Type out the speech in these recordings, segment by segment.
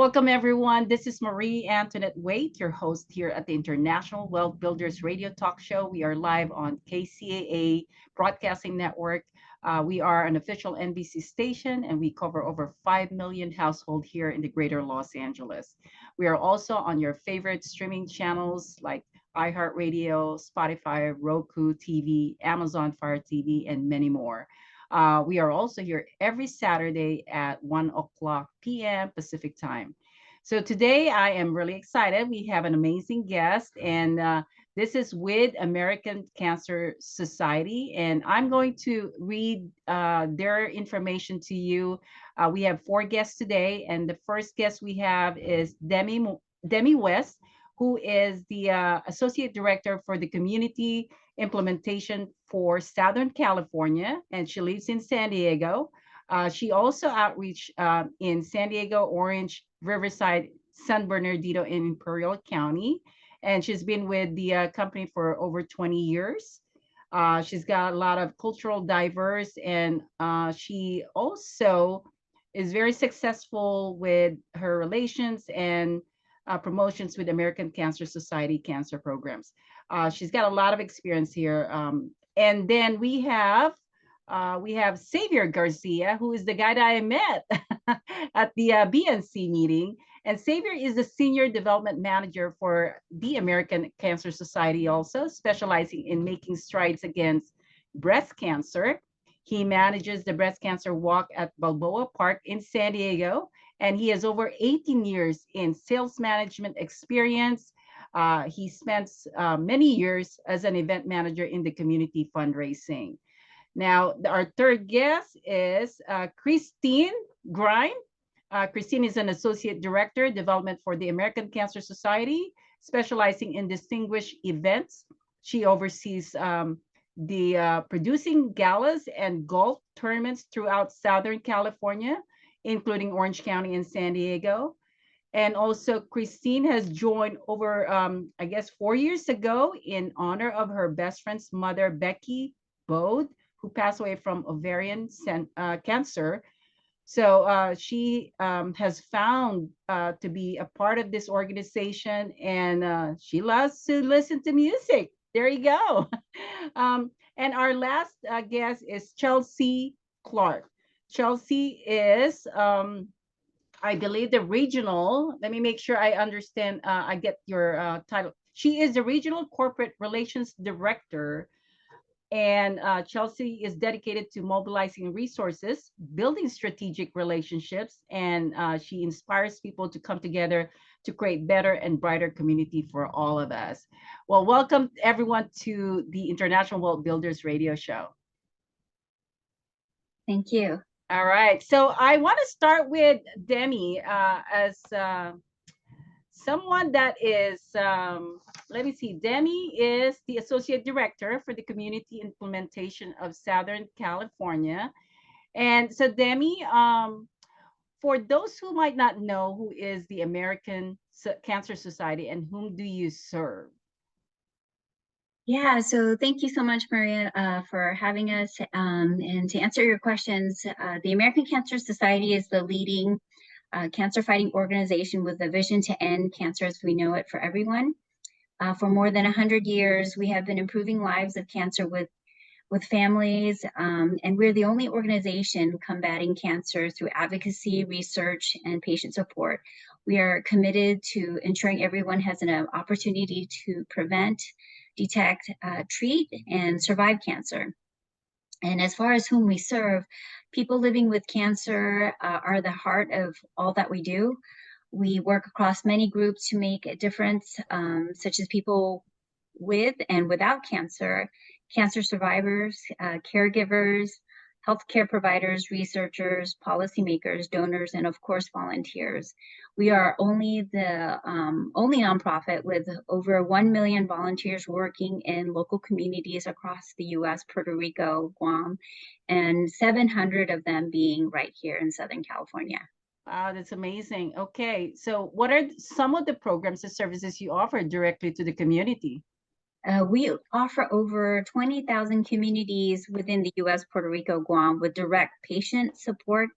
Welcome, everyone. This is Marie Antonette Waite, your host here at the International Wealth Builders Radio Talk Show. We are live on KCAA Broadcasting Network. We are an official NBC station, and we cover over 5 million households here in the greater Los Angeles. We are also on your favorite streaming channels like iHeartRadio, Spotify, Roku TV, Amazon Fire TV, and many more. We are also here every Saturday at 1 o'clock p.m. Pacific time. So today I am really excited. We have an amazing guest, and this is with American Cancer Society. And I'm going to read their information to you. We have four guests today, and the first guest we have is Demy West, who is the Associate Director for the Community Implementation for Southern California, and she lives in San Diego. She also outreach in San Diego, Orange, Riverside, San Bernardino, and Imperial County. And she's been with the company for over 20 years. She's got a lot of cultural diverse, and she also is very successful with her relations and promotions with American Cancer Society cancer programs. She's got a lot of experience here. And then we have Xavier Garcia, who is the guy that I met at the BNC meeting. And Xavier is the Senior Development Manager for the American Cancer Society, also specializing in making strides against breast cancer. He manages the breast cancer walk at Balboa Park in San Diego, and he has over 18 years in sales management experience. He spends many years as an event manager in the community fundraising. Now, our third guest is Christine Grime. Christine is an Associate Director, Development for the American Cancer Society, specializing in distinguished events. She oversees the producing galas and golf tournaments throughout Southern California, including Orange County and San Diego. And also Christine has joined over, I guess, 4 years ago in honor of her best friend's mother, Becky Bode, who passed away from ovarian cancer. So she has found to be a part of this organization, and she loves to listen to music. There you go. And our last guest is Chelsea Clark. Chelsea is, I believe, the regional. Let me make sure I understand. I get your title. She is the Regional Corporate Relations Director, and Chelsea is dedicated to mobilizing resources, building strategic relationships, and she inspires people to come together to create better and brighter community for all of us. Well, welcome everyone to the International World Builders Radio Show. Thank you. All right, so I want to start with Demy as someone that is, let me see, Demy is the Associate Director for the Community Implementation of Southern California. And so Demy, for those who might not know, who is the American Cancer Society and whom do you serve? Yeah, so thank you so much, Maria, for having us. And to answer your questions, the American Cancer Society is the leading cancer fighting organization with a vision to end cancer as we know it for everyone. For more than 100 years, we have been improving lives of cancer with families, and we're the only organization combating cancer through advocacy, research, and patient support. We are committed to ensuring everyone has an opportunity to prevent, detect, treat, and survive cancer. And as far as whom we serve, people living with cancer are the heart of all that we do. We work across many groups to make a difference, such as people with and without cancer, cancer survivors, caregivers, healthcare providers, researchers, policymakers, donors, and of course, volunteers. We are only the only nonprofit with over 1 million volunteers working in local communities across the US, Puerto Rico, Guam, and 700 of them being right here in Southern California. Wow, that's amazing. Okay, so what are some of the programs and services you offer directly to the community? We offer over 20,000 communities within the US, Puerto Rico, Guam with direct patient support,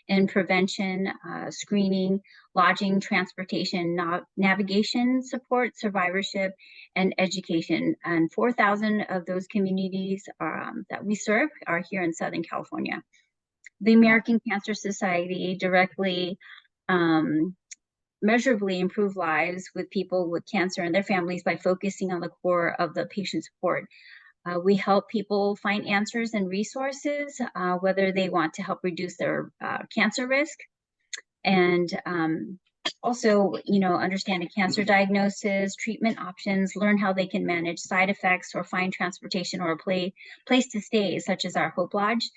in prevention, screening, lodging, transportation, navigation support, survivorship, and education. And 4,000 of those communities that we serve are here in Southern California. The American Cancer Society directly measurably improve lives with people with cancer and their families by focusing on the core of the patient support. We help people find answers and resources, whether they want to help reduce their cancer risk, and also, understand a cancer diagnosis, treatment options, learn how they can manage side effects, or find transportation or a place to stay, such as our Hope Lodge,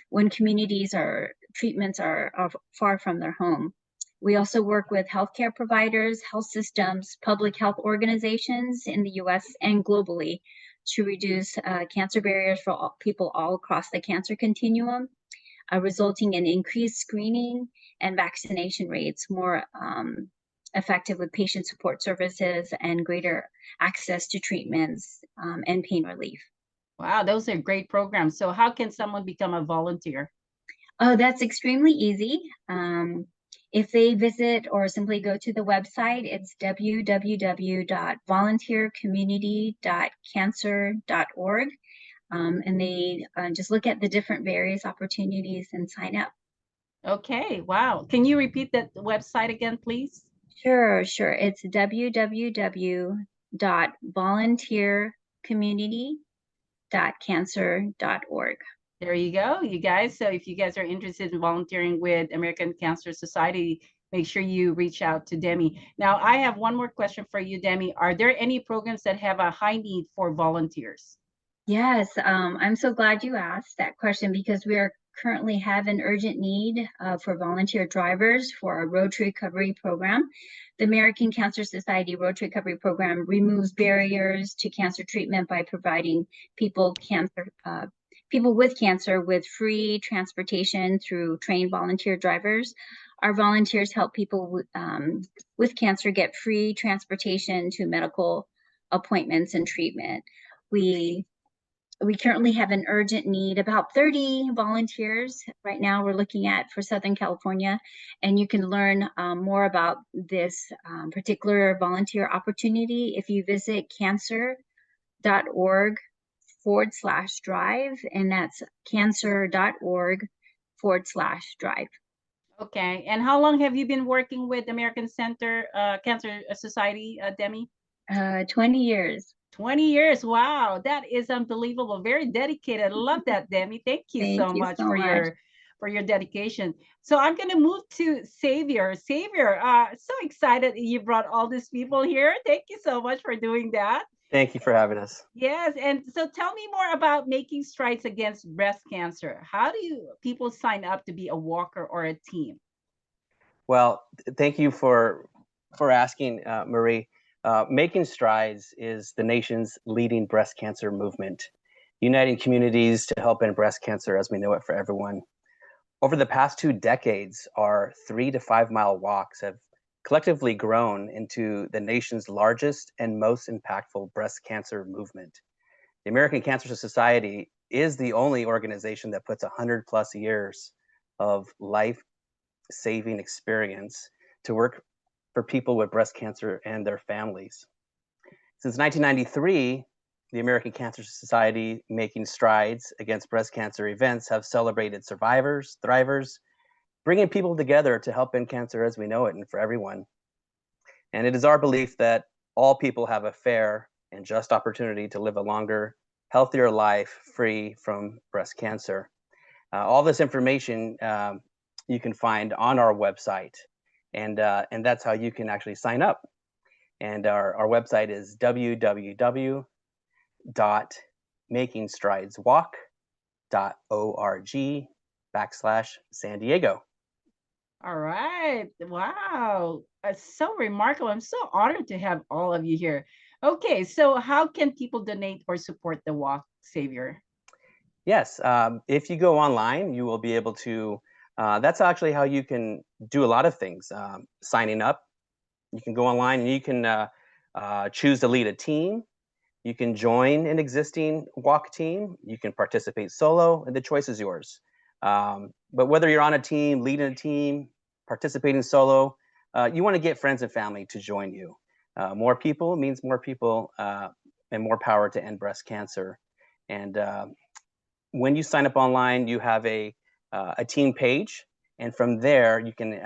when communities or treatments are far from their home. We also work with healthcare providers, health systems, public health organizations in the US and globally to reduce cancer barriers for people all across the cancer continuum, resulting in increased screening and vaccination rates, more effective with patient support services, and greater access to treatments and pain relief. Wow, those are great programs. So how can someone become a volunteer? Oh, that's extremely easy. If they visit or simply go to the website, it's www.volunteercommunity.cancer.org. And they just look at the different various opportunities and sign up. Okay, wow. Can you repeat that website again, please? Sure. It's www.volunteercommunity.cancer.org. There you go, you guys. So if you guys are interested in volunteering with American Cancer Society, make sure you reach out to Demy. Now, I have one more question for you, Demy. Are there any programs that have a high need for volunteers? Yes, I'm so glad you asked that question, because we are currently have an urgent need for volunteer drivers for our road to recovery program. The American Cancer Society Road to Recovery program removes barriers to cancer treatment by providing people with cancer with free transportation through trained volunteer drivers. Our volunteers help people with cancer get free transportation to medical appointments and treatment. We currently have an urgent need, about 30 volunteers right now we're looking at for Southern California, and you can learn more about this particular volunteer opportunity if you visit cancer.org/drive, and that's cancer.org/drive. Okay, and how long have you been working with American Cancer Society, Demy? 20 years. 20 years. Wow, that is unbelievable. Very dedicated. I love that, Demy. Thank you Thank so you much so for much. your dedication. So I'm going to move to Xavier. Xavier, so excited you brought all these people here. Thank you so much for doing that. Thank you for having us. Yes, and so tell me more about Making Strides Against Breast Cancer. How do people sign up to be a walker or a team? Well, thank you for asking, Marie. Making Strides is the nation's leading breast cancer movement, uniting communities to help end breast cancer as we know it for everyone. Over the past 2 decades, our 3 to 5 mile walks have collectively grown into the nation's largest and most impactful breast cancer movement. The American Cancer Society is the only organization that puts 100+ years of life-saving experience to work for people with breast cancer and their families. Since 1993, the American Cancer Society Making Strides Against Breast Cancer events have celebrated survivors, thrivers, bringing people together to help end cancer as we know it and for everyone. And it is our belief that all people have a fair and just opportunity to live a longer, healthier life free from breast cancer. All this information you can find on our website, and that's how you can actually sign up. And our website is www.makingstrideswalk.org/San Diego. All right. Wow. It's so remarkable. I'm so honored to have all of you here. Okay, so how can people donate or support the walk, Xavier? Yes, if you go online, you will be able to, that's actually how you can do a lot of things. Signing up, you can go online and you can choose to lead a team. You can join an existing walk team. You can participate solo, and the choice is yours. But whether you're on a team, leading a team, participating solo, you want to get friends and family to join you. More people means more people and more power to end breast cancer. And when you sign up online, you have a team page, and from there you can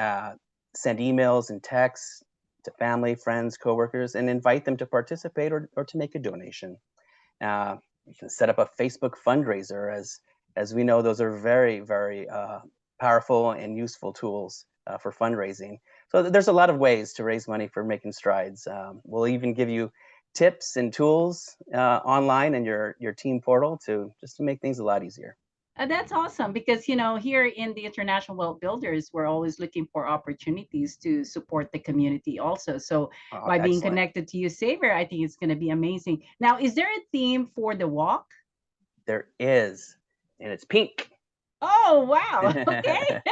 send emails and texts to family, friends, coworkers, and invite them to participate or to make a donation. You can set up a Facebook fundraiser. As we know, those are very, very powerful and useful tools for fundraising. So there's a lot of ways to raise money for Making Strides. We'll even give you tips and tools online in your team portal just to make things a lot easier. That's awesome because, here in the International Wealth Builders, we're always looking for opportunities to support the community also. So by being connected to you, Xavier, I think it's going to be amazing. Now, is there a theme for the walk? There is, and it's pink. Oh, wow. Okay.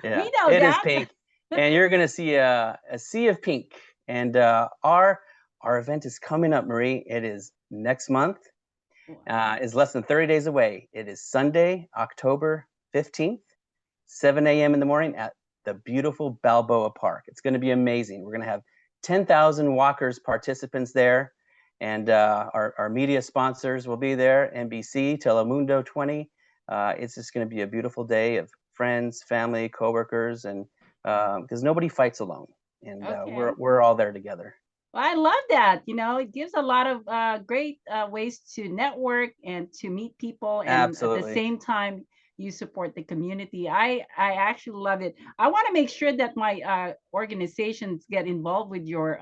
Yeah, we know it that. is pink, and you're going to see a sea of pink. And our event is coming up, Marie. It is next month. Is less than 30 days away. It is Sunday, October 15th, 7 a.m. in the morning at the beautiful Balboa Park. It's going to be amazing. We're going to have 10,000 walkers participants there, and our media sponsors will be there, NBC, Telemundo 20. It's just going to be a beautiful day of friends, family, coworkers, and because nobody fights alone, and we're all there together. Well, I love that. It gives a lot of great ways to network and to meet people. And Absolutely. At the same time, you support the community. I actually love it. I want to make sure that my organizations get involved with your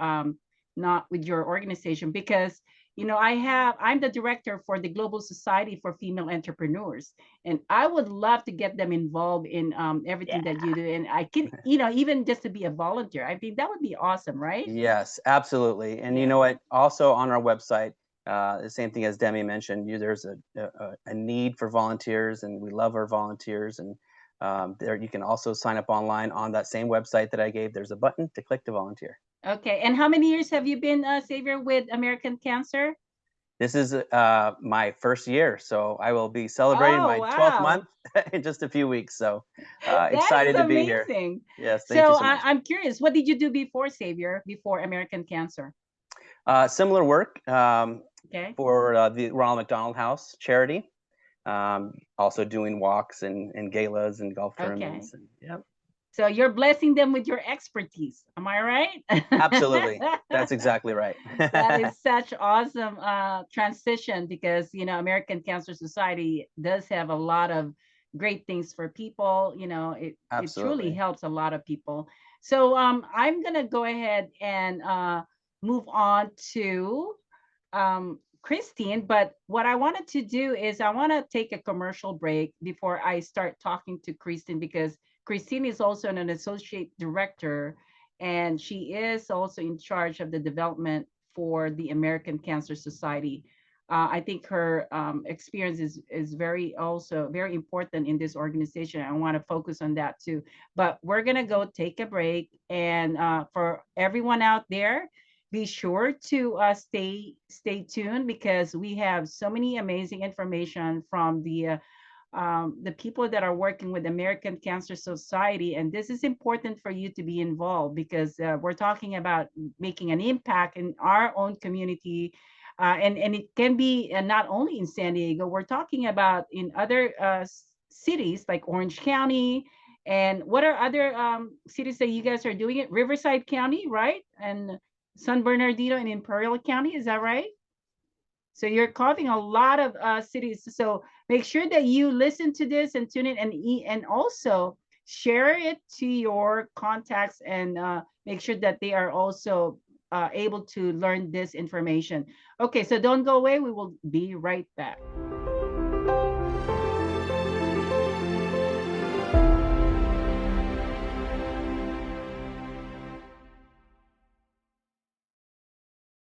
not with your organization because I'm the director for the Global Society for Female Entrepreneurs, and I would love to get them involved in everything that you do. And I can, even just to be a volunteer, I think that would be awesome, right? Yes, absolutely. And you know what? Also on our website, the same thing as Demy mentioned, there's a need for volunteers, and we love our volunteers. And there you can also sign up online on that same website that I gave. There's a button to click to volunteer. Okay. And how many years have you been, Xavier, with American Cancer? This is my first year, so I will be celebrating my 12th month in just a few weeks. So excited to be here. Yes, thank you so much. I'm curious, what did you do before, Xavier, before American Cancer? Similar work for the Ronald McDonald House charity. Also doing walks and galas and golf tournaments. Yep. So you're blessing them with your expertise. Am I right? Absolutely. That's exactly right. That is such awesome transition because, American Cancer Society does have a lot of great things for people. It truly helps a lot of people. So I'm going to go ahead and move on to Christine. But what I wanted to do is I want to take a commercial break before I start talking to Christine because Christine is also an associate director, and she is also in charge of the development for the American Cancer Society. I think her experience is very important in this organization. I want to focus on that too. But we're gonna go take a break, and for everyone out there, be sure to stay tuned because we have so many amazing information from the people that are working with American Cancer Society. And this is important for you to be involved because we're talking about making an impact in our own community. And it can be not only in San Diego, we're talking about in other cities like Orange County. And what are other cities that you guys are doing it? Riverside County, right? And San Bernardino and Imperial County, is that right? So you're covering a lot of cities. So make sure that you listen to this and tune in and also share it to your contacts and make sure that they are also able to learn this information. Okay, so don't go away. We will be right back.